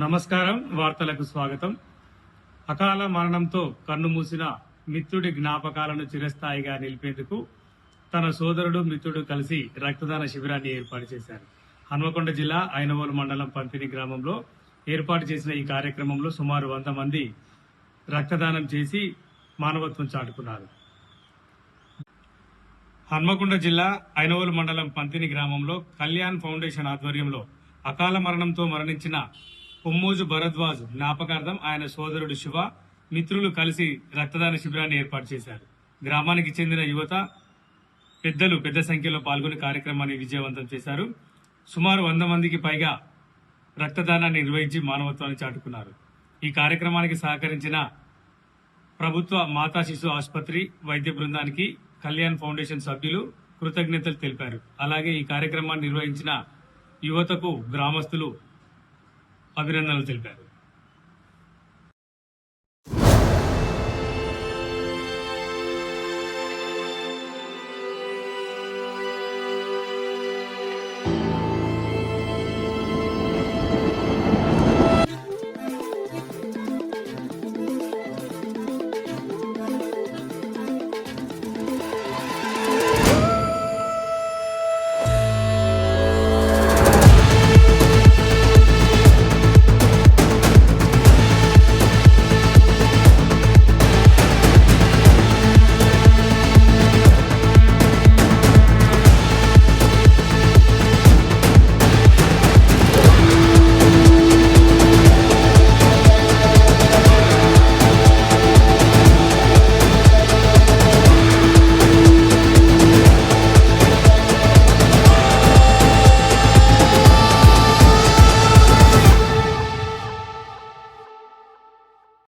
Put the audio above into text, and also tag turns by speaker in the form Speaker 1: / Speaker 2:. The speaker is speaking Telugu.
Speaker 1: నమస్కారం. వార్తలకు స్వాగతం. అకాల మరణంతో కన్నుమూసిన మిత్రుడి జ్ఞాపకాలను చిరస్థాయిగా నిలిపేందుకు తన సోదరుడు మిత్రుడు కలిసి రక్తదాన శిబిరాన్ని ఏర్పాటు చేశారు. హన్మకొండ జిల్లా ఐనవోలు మండలం పంపిణీ గ్రామంలో ఏర్పాటు చేసిన ఈ కార్యక్రమంలో సుమారు 100 మంది రక్తదానం చేసి మానవత్వం చాటుకున్నారు. హన్మకొండ జిల్లా ఐనవోలు మండలం పంతిని గ్రామంలో కళ్యాణ్ ఫౌండేషన్ ఆధ్వర్యంలో అకాల మరణంతో మరణించిన కొమ్మోజు భరద్వాజ్ జ్ఞాపకార్థం ఆయన సోదరుడు శివ మిత్రులు కలిసి రక్తదాన శిబిరాన్ని ఏర్పాటు చేశారు. గ్రామానికి చెందిన యువత పెద్దలు పెద్ద సంఖ్యలో పాల్గొని కార్యక్రమాన్ని విజయవంతం చేశారు. సుమారు 100 మందికి పైగా రక్తదానాన్ని నిర్వహించి మానవత్వాన్ని చాటుకున్నారు. ఈ కార్యక్రమానికి సహకరించిన ప్రభుత్వ మాతా శిశు ఆసుపత్రి వైద్య బృందానికి కళ్యాణ్ ఫౌండేషన్ సభ్యులు కృతజ్ఞతలు తెలిపారు. అలాగే ఈ కార్యక్రమాన్ని నిర్వహించిన యువతకు గ్రామస్తులు అభినందనలు తెలిపారు.